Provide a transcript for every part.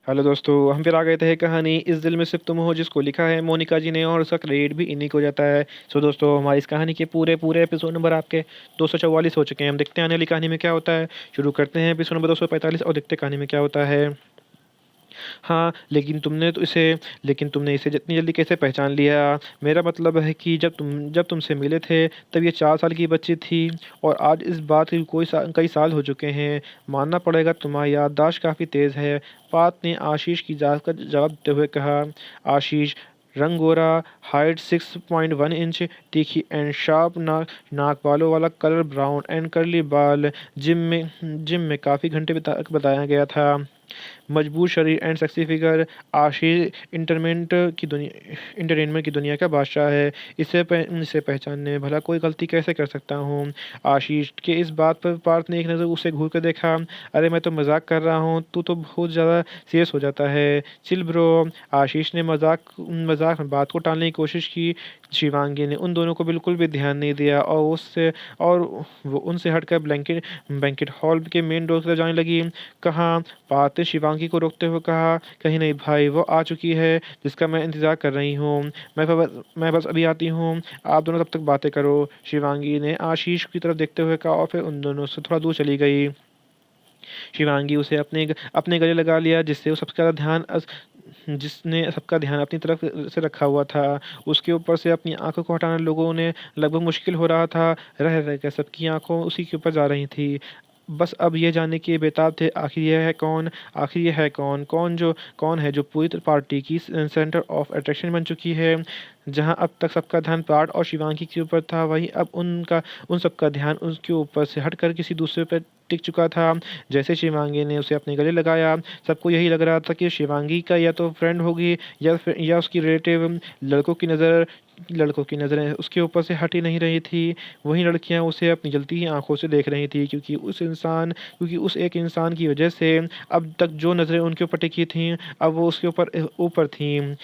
Hello दोस्तों, हम फिर आ गए थे कहानी इस दिल में सिर्फ तुम हो, जिसको लिखा है मोनिका जी ने और उसका क्रेडिट भी इन्हीं को जाता है। सो दोस्तों, हमारी इस कहानी के पूरे पूरे एपिसोड नंबर आपके 244 हो चुके हैं। हम देखते हैं आने वाली कहानी में क्या होता है। शुरू करते हैं एपिसोड नंबर 245 और देखते हैं कहानी में क्या होता है। हाँ, लेकिन तुमने इसे जितनी जल्दी कैसे पहचान लिया? मेरा मतलब है कि जब तुमसे मिले थे तब ये 4 साल की बच्ची थी और आज इस बात के कई साल हो चुके हैं। मानना पड़ेगा, तुम्हारी याददाश्त काफ़ी तेज़ है। पात ने आशीष की जात का जवाब देते हुए कहा। आशीष रंग गोरा, हाइट 6.1 इंच, तीखी एंड शार्प नाक, बालों वाला कलर ब्राउन एंड कर्ली बाल। जिम में काफ़ी घंटे बताया गया था। मजबूत शरीर and sexy figure. Ashish entertainment की दुनिया का बादशाह है। इसे पहचानने में भला कोई गलती कैसे कर सकता हूँ? आशीष के इस बात पर पार्थ ने एक नज़र उसे घूर कर देखा। अरे मैं तो मजाक कर रहा हूँ, तू तो बहुत ज़्यादा सीरियस हो जाता है। Chill bro. आशीष ने मजाक मजाक में बात को टालने की कोशिश की। शिवांगी ने उन दोनों को बिल्कुल भी ध्यान नहीं दिया और वो उनसे हटकर ब्लैंकेट बैंकेट हॉल के मेन डोर की तरफ जाने लगी। कहाँ? पार्थ ने शिवांगी को रोकते हुए कहा। कहीं नहीं भाई, वो आ चुकी है जिसका मैं इंतजार कर रही हूँ। मैं बस अभी आती हूँ। आप दोनों तब तक बातें करो, शिवांगी ने आशीष की तरफ देखते हुए कहा और फिर उन दोनों से थोड़ा दूर चली गई। शिवांगी उसे अपने गले लगा लिया, जिसने सबका ध्यान अपनी तरफ से रखा हुआ था। उसके ऊपर से अपनी आंखों को हटाना लोगों ने लगभग मुश्किल हो रहा था। रह रह कर सबकी आंखों उसी के ऊपर जा रही थी। बस अब ये जानने के बेताब थे, आखिर ये है कौन है जो पूरी पार्टी की सेंटर ऑफ अट्रैक्शन बन चुकी है। जहां अब तक सबका ध्यान पार्थ और शिवांगी के ऊपर था, वहीं अब उन सबका ध्यान उसके ऊपर से हटकर किसी दूसरे पर टिक चुका था। जैसे शिवांगी ने उसे अपने गले लगाया, सबको यही लग रहा था कि शिवांगी का या तो फ्रेंड होगी या उसकी रिलेटिव। लड़कों की नज़रें उसके ऊपर से हट ही नहीं रही थी। वहीं लड़कियां उसे अपनी जलती हुई आंखों से देख रही थी, क्योंकि उस एक इंसान की वजह से अब तक जो नज़रें उनके ऊपर टिकी थीं, अब वो उसके ऊपर ऊपर थीं।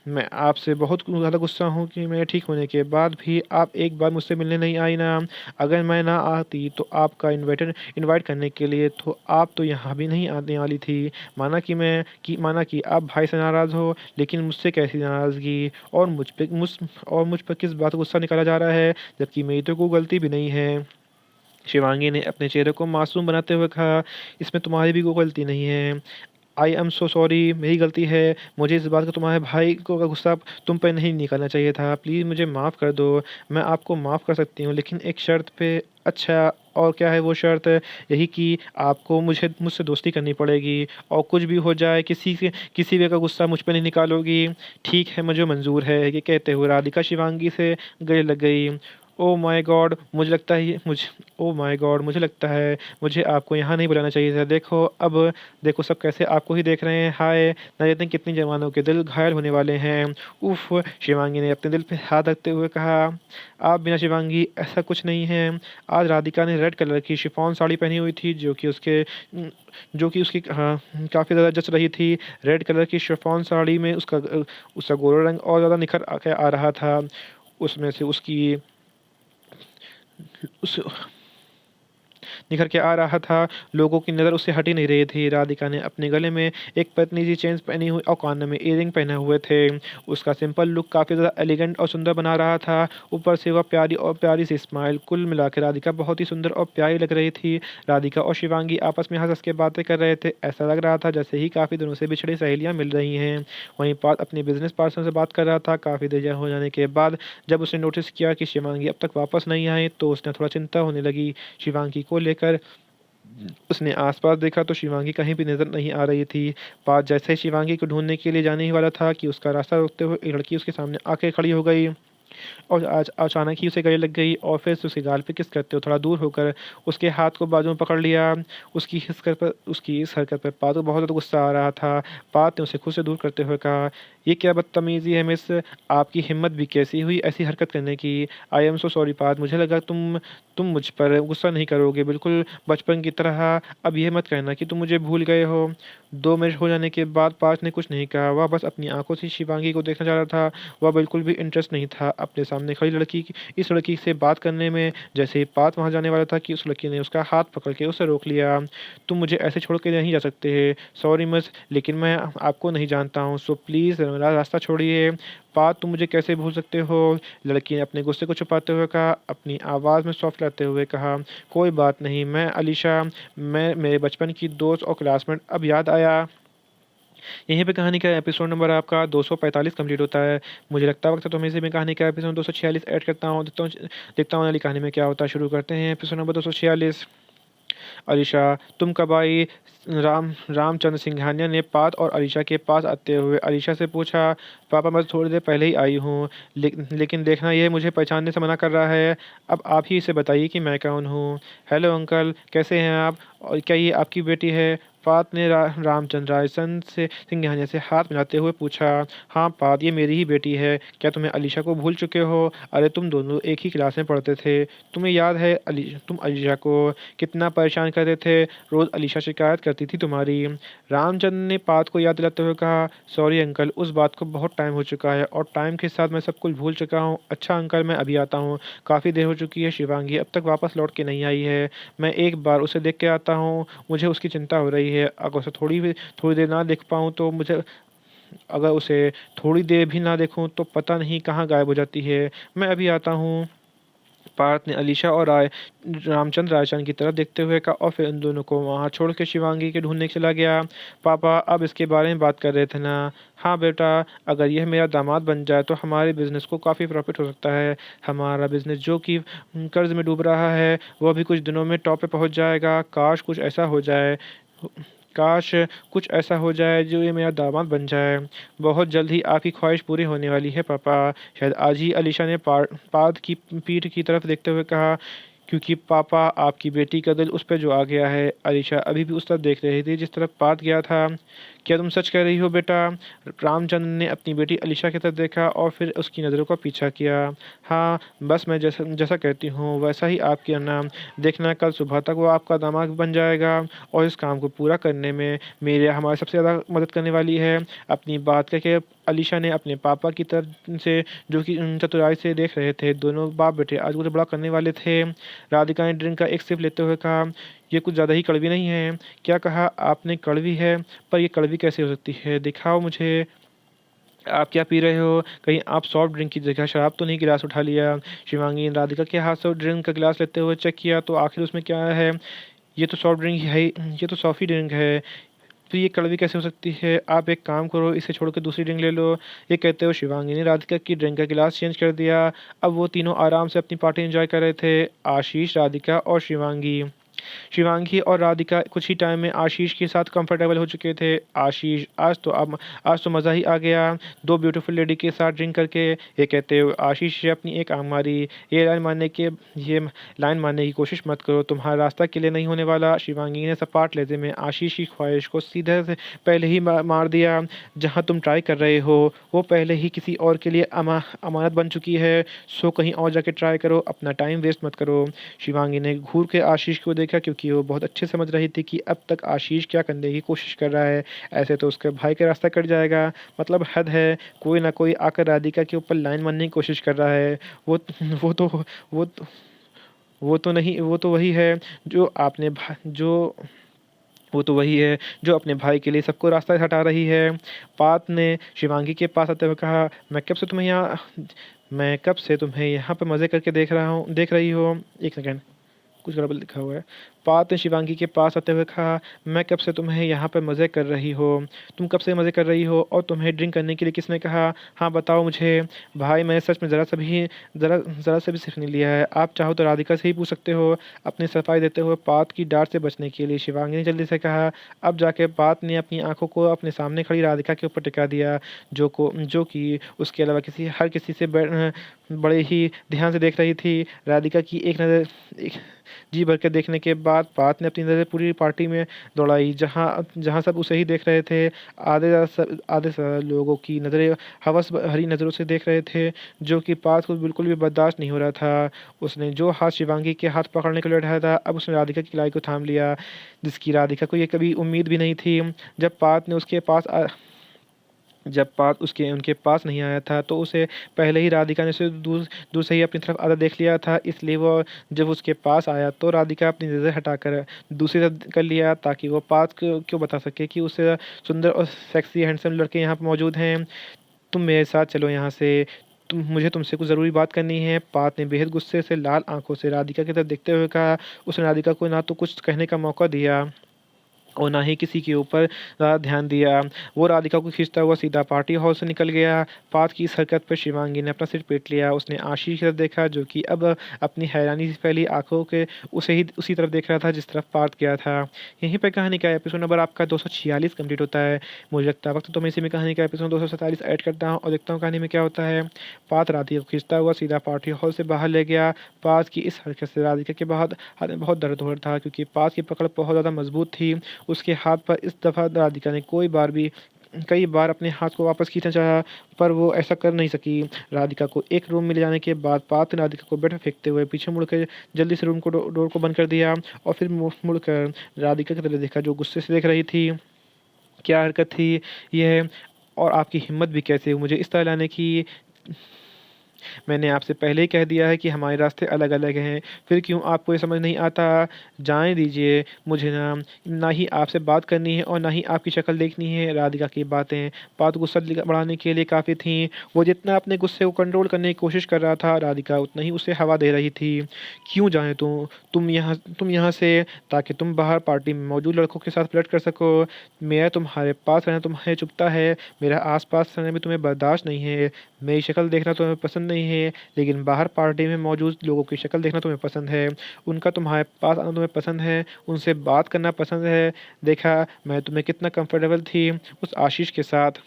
मैं आपसे बहुत ज़्यादा गुस्सा हूँ कि मैं ठीक होने के बाद भी आप एक बार मुझसे मिलने नहीं आई ना। अगर मैं ना आती तो आपका इनवाइट करने के लिए, तो आप तो यहाँ भी नहीं आने वाली थी। माना कि आप भाई से नाराज़ हो, लेकिन मुझसे कैसी नाराज़गी? और मुझ पर किस बात का गुस्सा निकाला जा रहा है, जबकि मेरी तो कोई गलती भी नहीं है। शिवांगी ने अपने चेहरे को मासूम बनाते हुए कहा। इसमें तुम्हारी भी कोई गलती नहीं है। आई एम सो सॉरी, मेरी गलती है। मुझे इस बात का तुम्हारे भाई को का गुस्सा तुम पर नहीं निकालना चाहिए था। प्लीज़ मुझे माफ़ कर दो। मैं आपको माफ़ कर सकती हूँ, लेकिन एक शर्त पे। अच्छा, और क्या है वो शर्त? यही कि आपको मुझसे दोस्ती करनी पड़ेगी और कुछ भी हो जाए, किसी भी का गुस्सा मुझ पे नहीं निकालोगी। ठीक है, मुझे मंजूर है। ये कहते हुए राधिका शिवांगी से गले लग गई। ओह माय गॉड, मुझे लगता है मुझे आपको यहाँ नहीं बुलाना चाहिए था। देखो सब कैसे आपको ही देख रहे हैं। हाय, न जाने कितनी जवानों के दिल घायल होने वाले हैं। उफ, शिवांगी ने अपने दिल पे हाथ रखते हुए कहा। आप बिना शिवांगी, ऐसा कुछ नहीं है। आज राधिका ने रेड कलर की शिफॉन साड़ी पहनी हुई थी, जो कि उसकी काफ़ी ज़्यादा जच रही थी। रेड कलर की शिफॉन साड़ी में उसका गोरा रंग और ज़्यादा निखर आ रहा था। उसमें से उसकी उस निखर के आ रहा था। लोगों की नज़र उससे हट ही नहीं रही थी। राधिका ने अपने गले में एक पतली सी चेन पहनी हुई और कानों में ईयरिंग पहने हुए थे। उसका सिंपल लुक काफ़ी ज़्यादा एलिगेंट और सुंदर बना रहा था। ऊपर से वह प्यारी सी स्माइल। कुल मिलाकर राधिका बहुत ही सुंदर और प्यारी लग रही थी। राधिका और शिवांगी आपस में हंस हंस के बातें कर रहे थे। ऐसा लग रहा था जैसे ही काफ़ी दिनों से बिछड़ी सहेलियां मिल रही हैं। वहीं पार्थ अपने बिजनेस पार्टनर से बात कर रहा था। काफ़ी देर हो जाने के बाद जब उसने नोटिस किया कि शिवांगी अब तक वापस नहीं आई, तो उसने थोड़ा चिंता होने लगी शिवांगी को लेकर। उसने आसपास देखा तो शिवांगी कहीं भी नजर नहीं आ रही थी। पार्थ जैसे ही शिवांगी को ढूंढने के लिए जाने ही वाला था कि उसका रास्ता रोकते हुए एक लड़की उसके सामने आके खड़ी हो गई और आज अचानक ही उसे गले लग गई और फिर से उसके गाल पे किस करते हुए थोड़ा दूर होकर उसके हाथ को बाजू में पकड़ लिया। उसकी इस हरकत पर पात को बहुत ज़्यादा गुस्सा आ रहा था। पात ने उसे खुद से दूर करते हुए कहा, ये क्या बदतमीजी है मिस? आपकी हिम्मत भी कैसी हुई ऐसी हरकत करने की? आई एम सो सॉरी पात, मुझे लगा तुम मुझ पर गुस्सा नहीं करोगे, बिल्कुल बचपन की तरह। अब यह मत कहना कि तुम मुझे भूल गए हो। 2 मिनट हो जाने के बाद पार्थ ने कुछ नहीं कहा। वह बस अपनी आंखों से शिवांगी को देखना चाह रहा था। वह बिल्कुल भी इंटरेस्ट नहीं था अपने सामने खड़ी लड़की की इस लड़की से बात करने में। जैसे ही पात वहाँ जाने वाला था कि उस लड़की ने उसका हाथ पकड़ के उसे रोक लिया। तुम मुझे ऐसे छोड़ के नहीं जा सकते। सॉरी मिस, लेकिन मैं आपको नहीं जानता हूँ, सो प्लीज़ मेरा रास्ता छोड़िए। पात, तुम मुझे कैसे भूल सकते हो? लड़की ने अपने गुस्से को छुपाते हुए कहा, अपनी आवाज़ में सॉफ्ट लाते हुए कहा, कोई बात नहीं, मैं अलीशा, मैं मेरे बचपन की दोस्त और क्लासमेट, अब याद आया। यहीं पे कहानी का एपिसोड नंबर आपका 245 कंप्लीट होता है। मुझे लगता है वक्त है तो मैं इसी में कहानी का एपिसोड 246 ऐड करता हूँ। देखता हूँ अगली कहानी में क्या होता है। शुरू करते हैं एपिसोड नंबर 246। अलीशा, तुम कब आई? रामचंद्र सिंघानिया ने पात और अलीशा के पास आते हुए अलीशा से पूछा। पापा, मैं थोड़ी देर पहले ही आई हूँ, लेकिन देखना, ये मुझे पहचानने से मना कर रहा है। अब आप ही इसे बताइए कि मैं कौन हूँ। हेलो अंकल, कैसे हैं आप? और क्या ये आपकी बेटी है? पात ने रामचंद्र रायसन से सिंघानिया से हाथ मिलाते हुए पूछा। हाँ पात, ये मेरी ही बेटी है। क्या तुम्हें अलीशा को भूल चुके हो? अरे तुम दोनों एक ही क्लास में पढ़ते थे। तुम्हें याद है तुम अलीशा को कितना परेशान करते थे? रोज़ अलीशा शिकायत करती थी तुम्हारी। रामचंद्र ने पात को याद दिलाते हुए कहा, सॉरी अंकल, उस बात को बहुत टाइम हो चुका है और टाइम के साथ मैं सब कुछ भूल चुका हूँ। अच्छा अंकल, मैं अभी आता हूँ। काफ़ी देर हो चुकी है, शिवांगी अब तक वापस लौट के नहीं आई है। मैं एक बार उसे देख के आता हूँ, मुझे उसकी चिंता हो रही है। अगर उसे थोड़ी देर ना देख पाऊँ तो मुझे अगर उसे थोड़ी देर भी ना देखूँ तो पता नहीं कहाँ गायब हो जाती है। मैं अभी आता हूँ। पार्थ ने अलीशा और रामचंद्र रायचंद की तरफ देखते हुए कहा और फिर उन दोनों को वहाँ छोड़ के शिवांगी के ढूंढने चला गया। पापा, अब इसके बारे में बात कर रहे थे ना? हाँ बेटा, अगर यह मेरा दामाद बन जाए तो हमारे बिजनेस को काफ़ी प्रॉफिट हो सकता है। हमारा बिजनेस जो कि कर्ज में डूब रहा है वह भी कुछ दिनों में टॉप पे पहुँच जाएगा। काश कुछ ऐसा हो जाए जो ये मेरा दामाद बन जाए। बहुत जल्द ही आपकी ख्वाहिश पूरी होने वाली है पापा। शायद आज ही, अलीशा ने पाद की पीठ की तरफ देखते हुए कहा, क्योंकि पापा आपकी बेटी का दिल उस पर जो आ गया है। अलीशा अभी भी उस तरफ देख रही थी जिस तरफ पाद गया था। क्या तुम सच कह रही हो बेटा? रामचंद्र ने अपनी बेटी अलीशा की तरफ देखा और फिर उसकी नज़रों का पीछा किया। हाँ, बस मैं जैसा जैसा कहती हूँ वैसा ही आप करना। देखना, कल सुबह तक वो आपका दामाद बन जाएगा और इस काम को पूरा करने में मेरे हमारे सबसे ज़्यादा मदद करने वाली है। अपनी बात करके अलीशा ने अपने पापा की तरफ से, जो कि चतुराई से देख रहे थे, दोनों बाप बेटे आज मुझे बड़ा करने वाले थे। राधिका ने ड्रिंक का एक सिप लेते हुए कहा, ये कुछ ज़्यादा ही कड़वी नहीं है? क्या कहा आपने? कड़वी है? पर ये कड़वी कैसे हो सकती है? दिखाओ मुझे। आप क्या पी रहे हो? कहीं आप सॉफ्ट ड्रिंक की जगह शराब तो नहीं गिलास उठा लिया? शिवांगी ने राधिका के हाथ से ड्रिंक का गिलास लेते हुए चेक किया तो आखिर उसमें क्या है? ये तो सॉफ्ट ड्रिंक है, ये तो सॉफ़ी ड्रिंक है। तो ये कड़वी कैसे हो सकती है? आप एक काम करो, इसे छोड़ के दूसरी ड्रिंक ले लो। ये कहते हुए शिवांगी ने राधिका की ड्रिंक का गिलास चेंज कर दिया। अब वो तीनों आराम से अपनी पार्टी एंजॉय कर रहे थे, आशीष, राधिका और शिवांगी। शिवांगी और राधिका कुछ ही टाइम में आशीष के साथ कंफर्टेबल हो चुके थे। आशीष, आज तो मज़ा ही आ गया दो ब्यूटीफुल लेडी के साथ ड्रिंक करके। ये कहते हुए आशीष ने अपनी एक आंख मारी। ये लाइन मानने की कोशिश मत करो, तुम्हारा रास्ता क्लियर नहीं होने वाला। शिवांगी ने सपाट लहजे में आशीष की ख्वाहिश को सीधे से पहले ही मार दिया। जहाँ तुम ट्राई कर रहे हो वो पहले ही किसी और के लिए अमानत बन चुकी है। सो कहीं और जाके ट्राई करो, अपना टाइम वेस्ट मत करो। शिवांगी ने घूर के आशीष को देखा, क्योंकि वो बहुत अच्छे समझ रही थी कि अब तक आशीष क्या करने की कोशिश कर रहा है। ऐसे तो उसके भाई का रास्ता कट जाएगा। मतलब हद है, कोई ना कोई आकर राधिका के ऊपर लाइन मारने की कोशिश कर रहा है। वो वो तो वो तो वो तो नहीं, वो तो वही है जो आपने भा जो वो तो वही है जो अपने भाई के लिए सबको रास्ता हटा रही है। पात ने शिवांगी के पास आते हुए कहा, मैं कब से तुम्हें यहाँ पे मज़े करके देख रही हो। एक सेकेंड, कुछ गड़बड़ लिखा हुआ है। पात ने शिवांगी के पास आते हुए कहा, मैं कब से तुम्हें यहाँ पर मज़े कर रही हो? तुम कब से मज़े कर रही हो और तुम्हें ड्रिंक करने के लिए किसने कहा? हाँ बताओ मुझे। भाई, मैंने सच में ज़रा सा भी सीख नहीं लिया है। आप चाहो तो राधिका से ही पूछ सकते हो। अपनी सफाई देते हुए पात की डांट से बचने के लिए शिवांगी ने जल्दी से कहा। अब जाके पात ने अपनी आंखों को अपने सामने खड़ी राधिका के ऊपर टिका दिया, जो कि उसके अलावा हर किसी से बड़े ही ध्यान से देख रही थी। राधिका की जी भर के देखने के बाद पात ने अपनी नज़र पूरी पार्टी में दौड़ाई, जहाँ जहाँ सब उसे ही देख रहे थे। आधे से ज़्यादा लोगों की नज़रें हवस भरी नज़रों से देख रहे थे, जो कि पात को बिल्कुल भी बर्दाश्त नहीं हो रहा था। उसने जो हाथ शिवांगी के हाथ पकड़ने के लिए उठाया था, अब उसने राधिका की कलाई को थाम लिया, जिसकी राधिका को ये कभी उम्मीद भी नहीं थी। जब पात ने उसके पास जब पात उसके उनके पास नहीं आया था तो उसे पहले ही राधिका ने उसे दूर दूर से ही अपनी तरफ आधा देख लिया था, इसलिए वो जब उसके पास आया तो राधिका अपनी नज़र हटाकर दूसरी तरफ कर लिया ताकि वो पात को क्यों बता सके कि उससे सुंदर और सेक्सी हैंडसम लड़के यहाँ पर मौजूद हैं। तुम मेरे साथ चलो यहाँ से, मुझे तुमसे कुछ ज़रूरी बात करनी है। पात ने बेहद गुस्से से लाल आंखों से राधिका की तरफ देखते हुए कहा। उसने राधिका को ना तो कुछ कहने का मौका दिया और ना ही किसी के ऊपर ज़्यादा ध्यान दिया। वो राधिका को खींचता हुआ सीधा पार्टी हॉल से निकल गया। पात की इस हरकत पर शिवांगी ने अपना सिर पीट लिया। उसने आशीष की तरफ देखा जो कि अब अपनी हैरानी से फैली आंखों के उसे ही उसी तरफ देख रहा था जिस तरफ पात गया था। यहीं पे कहानी का एपिसोड नंबर आपका 246 कंप्लीट होता है। मुझे लगता है वक्त तो मैं इसी में कहानी का एपिसोड 247 ऐड करता हूँ और देखता हूँ कहानी में क्या होता है। पात राधिका को खींचता हुआ सीधा पार्टी हॉल से बाहर ले गया। पात की इस हरकत से राधिका के बहुत हाथ में बहुत दर्द हो रहा था क्योंकि पात की पकड़ बहुत ज़्यादा मजबूत थी। उसके हाथ पर इस दफ़ा राधिका ने कई बार अपने हाथ को वापस खींचना चाहा पर वो ऐसा कर नहीं सकी। राधिका को एक रूम में ले जाने के बाद पात ने राधिका को बेड पर फेंकते हुए पीछे मुड़कर जल्दी से रूम को डोर को बंद कर दिया और फिर मुड़कर राधिका की तरफ देखा जो गुस्से से देख रही थी। क्या हरकत थी यह, और आपकी हिम्मत भी कैसे हुई मुझे इस तरह लाने की। मैंने आपसे पहले ही कह दिया है कि हमारे रास्ते अलग अलग हैं, फिर क्यों आपको ये समझ नहीं आता। जाने दीजिए मुझे, ना ना ही आपसे बात करनी है और ना ही आपकी शक्ल देखनी है। राधिका की बातें बात गुस्सा बढ़ाने के लिए काफ़ी थी। वो जितना अपने गुस्से को कंट्रोल करने की कोशिश कर रहा था राधिका उतना ही उसे हवा दे रही थी। क्यों जाए तुम यहाँ से ताकि तुम बाहर पार्टी में मौजूद लड़कों के साथ फ्लर्ट कर सको। मेरा तुम्हारे पास रहना तुम्हें चुभता है, मेरा आसपास रहना भी तुम्हें बर्दाश्त नहीं है। मेरी शक्ल देखना तुम्हें पसंद नहीं है, लेकिन बाहर पार्टी में मौजूद लोगों की शक्ल देखना तुम्हें पसंद है। उनका तुम्हारे पास आना तुम्हें पसंद है, उनसे बात करना पसंद है। देखा मैं तुम्हें कितना कंफर्टेबल थी उस आशीष के साथ।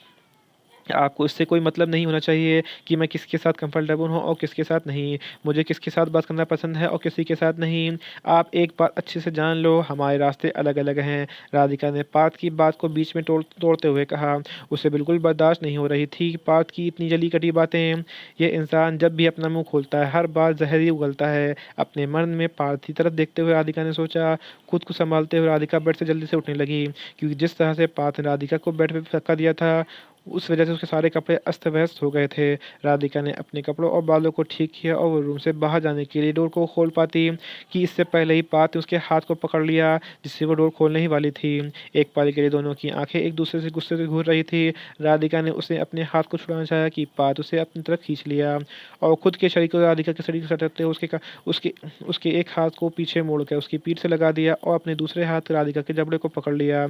आपको इससे कोई मतलब नहीं होना चाहिए कि मैं किसके साथ कंफर्टेबल हूँ और किसके साथ नहीं। मुझे किसके साथ बात करना पसंद है और किसी के साथ नहीं। आप एक बात अच्छे से जान लो, हमारे रास्ते अलग अलग हैं। राधिका ने पात की बात को बीच में तोड़ते हुए कहा। उसे बिल्कुल बर्दाश्त नहीं हो रही थी पात की इतनी जली कटी बातें। ये इंसान जब भी अपना मुंह खोलता है हर बार जहर ही उगलता है। अपने मन में पात की तरफ देखते हुए राधिका ने सोचा। खुद को संभालते हुए राधिका बेड से जल्दी से उठने लगी क्योंकि जिस तरह से पात ने राधिका को बेड पर धक्का दिया था उस वजह से उसके सारे कपड़े अस्त व्यस्त हो गए थे। राधिका ने अपने कपड़ों और बालों को ठीक किया और वो रूम से बाहर जाने के लिए डोर को खोल पाती कि इससे पहले ही पात ने उसके हाथ को पकड़ लिया जिससे वो डोर खोलने ही वाली थी। एक पल के लिए दोनों की आंखें एक दूसरे से गुस्से से घूर रही थी। राधिका ने उसे अपने हाथ को छुड़ाना चाहा कि पात उसे अपनी तरफ खींच लिया और खुद के शरीर को राधिका के शरीर से सटकते हुए उसके उसके एक हाथ को पीछे मोड़कर उसकी पीठ से लगा दिया और अपने दूसरे हाथ राधिका के जबड़े को पकड़ लिया।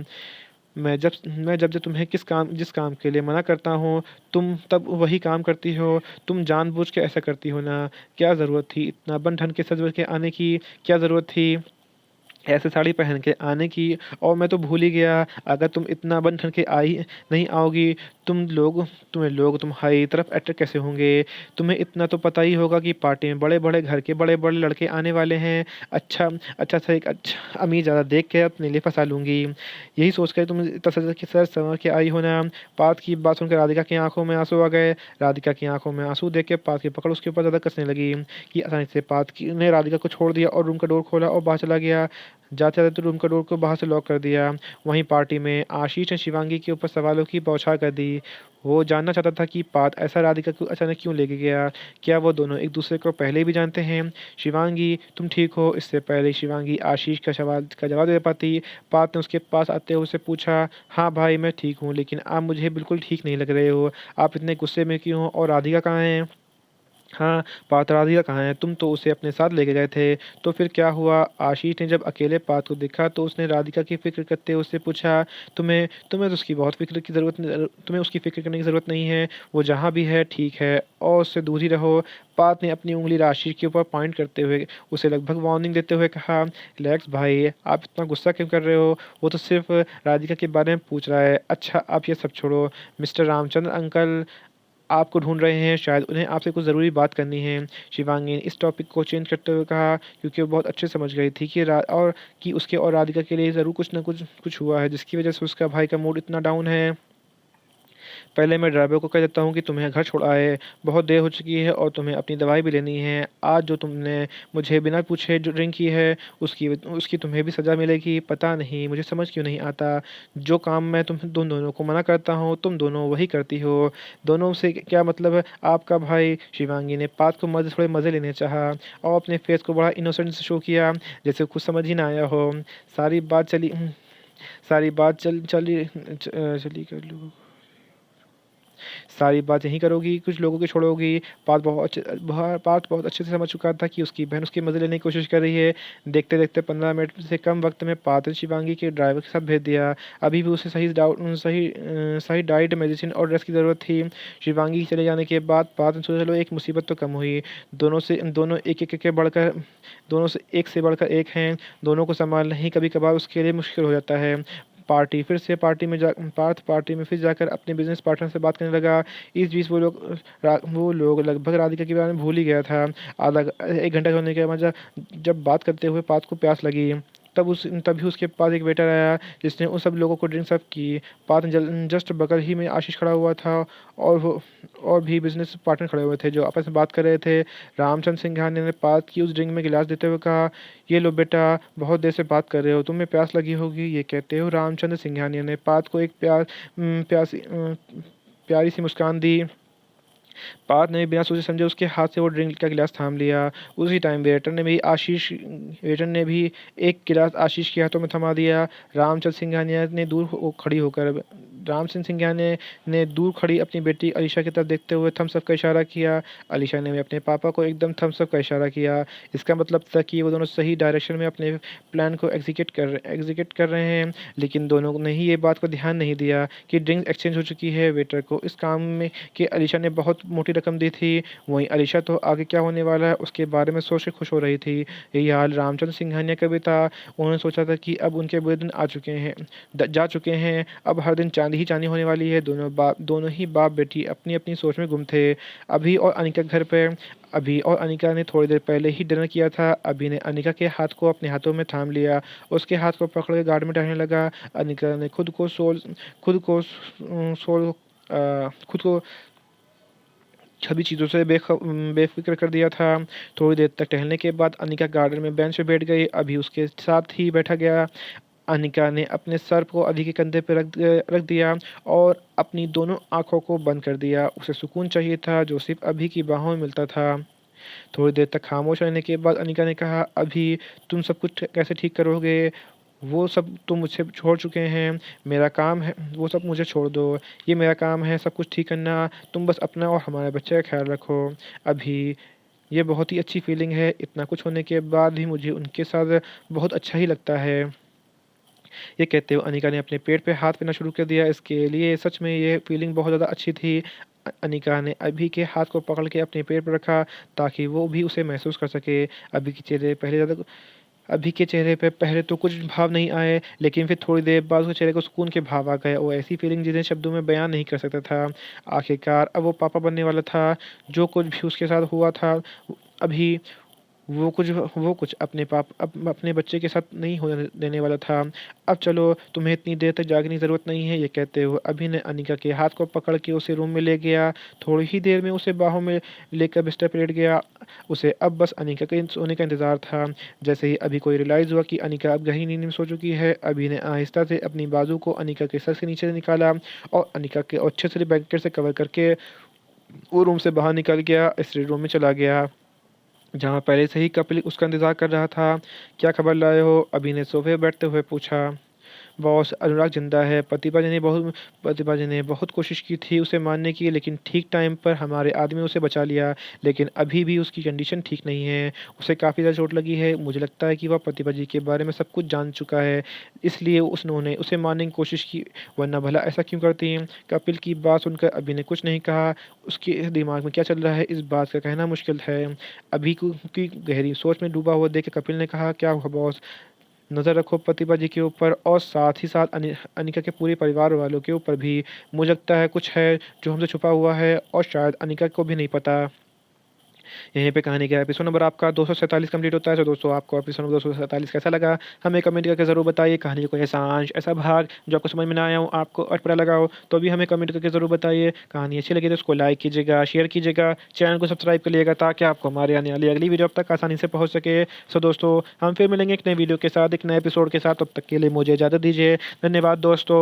मैं जब जब तुम्हें जिस काम के लिए मना करता हूँ तुम तब वही काम करती हो। तुम जानबूझ के ऐसा करती हो ना। क्या ज़रूरत थी इतना बन ठन के सज धज के आने की, क्या ज़रूरत थी ऐसे साड़ी पहन के आने की। और मैं तो भूल ही गया, अगर तुम इतना बन ठन के आई नहीं आओगी तुम्हें लोग तुम्हारी तरफ अट्रैक्ट कैसे होंगे। तुम्हें इतना तो पता ही होगा कि पार्टी में बड़े बड़े घर के बड़े बड़े लड़के आने वाले हैं। अच्छा अच्छा सा एक अच्छा अमीर ज़्यादा देख के अपने लिए फंसा लूंगी। यही सोच कर तुम इतना सर संवर के आई हो ना। पात की बात सुनकर राधिका की आंखों में आंसू आ गए। राधिका की आंखों में आंसू देख के पात की पकड़ उसके ऊपर ज़्यादा कसने लगी कि आसानी से पात की ने राधिका को छोड़ दिया और रूम का डोर खोला और बाहर चला गया। जाते जाते रूम का डोर को बाहर से लॉक कर दिया। वहीं पार्टी में आशीष ने शिवांगी के ऊपर सवालों की बौछार कर दी। वो जानना चाहता था कि पात ऐसा राधिका को अचानक क्यों लेके गया। क्या वो दोनों एक दूसरे को पहले भी जानते हैं। शिवांगी तुम ठीक हो। इससे पहले शिवांगी आशीष का सवाल का जवाब दे पाती पात ने उसके पास आते हुए उससे पूछा। हाँ भाई मैं ठीक हूँ, लेकिन आप मुझे बिल्कुल ठीक नहीं लग रहे हो। आप इतने गुस्से में क्यों हो और राधिका कहाँ है। हाँ, पात राधिका कहाँ है, तुम तो उसे अपने साथ लेके गए थे। तो फिर क्या हुआ। आशीष ने जब अकेले पात को देखा तो उसने राधिका की फिक्र करते हुए उससे पूछा। तुम्हें तो उसकी बहुत फिक्र की ज़रूरत तुम्हें उसकी फिक्र करने की ज़रूरत नहीं है। वो जहाँ भी है ठीक है और उससे दूर ही रहो। पात ने अपनी उंगली आशीष के ऊपर पॉइंट करते हुए उसे लगभग वार्निंग देते हुए कहा। रिलैक्स भाई, आप इतना गुस्सा क्यों कर रहे हो। वो तो सिर्फ राधिका के बारे में पूछ रहा है। अच्छा आप ये सब छोड़ो। मिस्टर रामचंद्र अंकल आपको ढूंढ रहे हैं, शायद उन्हें आपसे कुछ ज़रूरी बात करनी है। शिवांगी ने इस टॉपिक को चेंज करते हुए कहा क्योंकि वो बहुत अच्छे समझ गई थी कि उसके और राधिका के लिए ज़रूर कुछ ना कुछ कुछ हुआ है जिसकी वजह से उसका भाई का मूड इतना डाउन है। पहले मैं ड्राइवर को कह देता हूँ कि तुम्हें घर छोड़ आए, बहुत देर हो चुकी है और तुम्हें अपनी दवाई भी लेनी है। आज जो तुमने मुझे बिना पूछे जो ड्रिंक की है, उसकी उसकी तुम्हें भी सज़ा मिलेगी। पता नहीं मुझे समझ क्यों नहीं आता, जो काम मैं तुम दोनों को मना करता हूँ, तुम दोनों वही करती हो। दोनों से क्या मतलब है आपका भाई? शिवांगी ने बात को थोड़े मज़े लेने चाहा और अपने फेस को बड़ा इनोसेंट शो किया, जैसे कुछ समझ ही ना आया हो। सारी बात चली सारी बात चली कर लो। सारी बात यहीं करोगी, कुछ लोगों की छोड़ोगी। पार्थ बहुत अच्छे से समझ चुका था कि उसकी बहन उसके मज़े लेने की कोशिश कर रही है। देखते-देखते 15 मिनट से कम वक़्त में पार्थ ने शिवांगी के ड्राइवर के साथ भेज दिया। अभी भी उसे सही डाइट, मेडिसिन और रेस्ट की ज़रूरत थी। शिवांगी के चले जाने के बाद पार्थ ने सोचा चलो एक मुसीबत तो कम हुई। दोनों से एक से बढ़कर एक हैं। दोनों को सँभालना ही कभी-कभार उसके लिए मुश्किल हो जाता है। पार्टी में फिर जाकर अपने बिज़नेस पार्टनर से बात करने लगा। इस बीच वो लोग लगभग राधिका के बारे में भूल ही गया था। आधा 1 घंटा होने के बाद जब बात करते हुए पार्थ को प्यास लगी, तभी उसके पास एक वेटर आया जिसने उन सब लोगों को ड्रिंक सर्व की। पार्थ जस्ट बगल ही में आशीष खड़ा हुआ था और भी बिज़नेस पार्टनर खड़े हुए थे जो आपस में बात कर रहे थे। रामचंद्र सिंघानिया ने पार्थ की उस ड्रिंक में गिलास देते हुए कहा, ये लो बेटा, बहुत देर से बात कर रहे हो, तुम्हें प्यास लगी होगी। ये कहते हुए रामचंद्र सिंघानिया ने पार्थ को एक प्यारी सी मुस्कान दी। पार्थ ने बिना सोचे समझे उसके हाथ से वो ड्रिंक का गिलास थाम लिया। उसी टाइम वेटर ने भी एक गिलास आशीष के हाथों में थमा दिया। राम सिंह सिंघानिया ने दूर खड़ी अपनी बेटी अलीशा की तरफ देखते हुए थम्स अप का इशारा किया। अलीशा ने भी अपने पापा को एकदम थम्स अप का इशारा किया। इसका मतलब था कि वो दोनों सही डायरेक्शन में अपने प्लान को एग्जीक्यूट कर रहे हैं, लेकिन दोनों ने ही ये बात को ध्यान नहीं दिया कि ड्रिंक्स एक्सचेंज हो चुकी है। वेटर को इस काम में कि अलीशा ने बहुत मोटी रकम दी थी, वहीं अलीशा तो आगे क्या होने वाला है उसके बारे में सोच के खुश हो रही थी। यही हाल रामचंद्र सिंघानिया का भी था। उन्होंने सोचा था कि अब उनके बुरे दिन जा चुके हैं। अब हर दिन चांदी ही चांदी होने वाली है। दोनों ही बाप बेटी अपनी अपनी सोच में गुम थे। अभी और अनिका ने थोड़ी देर पहले ही डिनर किया था। अभी ने अनिका के हाथ को अपने हाथों में थाम लिया, उसके हाथ को पकड़ के गार्ड में डालने लगा। अनिका ने खुद को सोल खुद को सभी चीज़ों से बेफ़िक्र कर दिया था। थोड़ी देर तक टहलने के बाद अनिका गार्डन में बेंच पे बैठ गई। अभी उसके साथ ही बैठा गया। अनिका ने अपने सर को अभी के कंधे पे रख दिया और अपनी दोनों आँखों को बंद कर दिया। उसे सुकून चाहिए था जो सिर्फ़ अभी की बाहों में मिलता था। थोड़ी देर तक खामोश रहने के बाद अनिका ने कहा, अभी तुम सब कुछ कैसे ठीक करोगे? वो सब तुम मुझसे छोड़ चुके हैं। मेरा काम है, वो सब मुझे छोड़ दो। ये मेरा काम है सब कुछ ठीक करना। तुम बस अपना और हमारे बच्चे का ख्याल रखो। अभी ये बहुत ही अच्छी फीलिंग है। इतना कुछ होने के बाद भी मुझे उनके साथ बहुत अच्छा ही लगता है। ये कहते हुए अनिका ने अपने पेट पे हाथ फेरना शुरू कर दिया। इसके लिए सच में ये फीलिंग बहुत ज़्यादा अच्छी थी। अनिका ने अभी के हाथ को पकड़ के अपने पेट पर रखा ताकि वो भी उसे महसूस कर सके। अभी के चेहरे पे पहले तो कुछ भाव नहीं आए, लेकिन फिर थोड़ी देर बाद उसके चेहरे को सुकून के भाव आ गए और ऐसी फीलिंग जिन्हें शब्दों में बयान नहीं कर सकता था। आखिरकार अब वो पापा बनने वाला था। जो कुछ भी उसके साथ हुआ था अभी वो कुछ अपने बच्चे के साथ नहीं होने देने वाला था। अब चलो, तुम्हें इतनी देर तक जागने की ज़रूरत नहीं है। ये कहते हुए अभी ने अनिका के हाथ को पकड़ के उसे रूम में ले गया। थोड़ी ही देर में उसे बाहों में लेकर बिस्तर पर लेट गया। उसे अब बस अनिका के सोने का इंतज़ार था। जैसे ही अभी को रियलाइज़ हुआ कि अनिका अब गहरी नींद में सो चुकी है, अभी ने आहिस्ता से अपनी बाजू को अनिका के सर से नीचे निकाला और अनिका के अच्छे से ब्लैंकेट से कवर करके वो रूम से बाहर निकल गया। स्टडी रूम में चला गया जहाँ पहले से ही कपिल उसका इंतज़ार कर रहा था। क्या खबर लाए हो? अभी ने सोफे पर बैठते हुए पूछा। बॉस, अनुराग जिंदा है। प्रतिभा जी ने बहुत कोशिश की थी उसे मारने की, लेकिन ठीक टाइम पर हमारे आदमी उसे बचा लिया। लेकिन अभी भी उसकी कंडीशन ठीक नहीं है। उसे काफ़ी ज़्यादा चोट लगी है। मुझे लगता है कि वह प्रतिभा जी के बारे में सब कुछ जान चुका है, इसलिए उन्होंने उसे मारने की कोशिश की, वरना भला ऐसा क्यों करती? कपिल की बात सुनकर अभी ने कुछ नहीं कहा। उसके दिमाग में क्या चल रहा है इस बात का कहना मुश्किल है। अभी की गहरी सोच में डूबा हुआ देख कपिल ने कहा, क्या हुआ बॉस? नज़र रखो प्रतिभा जी के ऊपर और साथ ही साथ अनिका के पूरे परिवार वालों के ऊपर भी। मुझे लगता है कुछ है जो हमसे छुपा हुआ है और शायद अनिका को भी नहीं पता। यहीं पे कहानी का एपिसोड नंबर आपका 247 कंप्लीट होता है। तो दोस्तों आपको एपिसोड नंबर 247 कैसा लगा हमें कमेंट करके ज़रूर बताइए। कहानी का कोई ऐसा अंश, ऐसा भाग जो आपको समझ में ना आया हो, आपको अटपटा लगा हो, तो भी हमें कमेंट करके ज़रूर बताइए। कहानी अच्छी लगी तो उसको लाइक कीजिएगा, शेयर कीजिएगा, चैनल को सब्सक्राइब कर लीजिएगा ताकि आपको हमारे आने वाली अगली वीडियो अब तक आसानी से पहुँच सके। सो दोस्तों हम फिर मिलेंगे एक नए वीडियो के साथ, एक नए एपिसोड के साथ। तब तक के लिए मुझे इजाज़त दीजिए। धन्यवाद दोस्तों।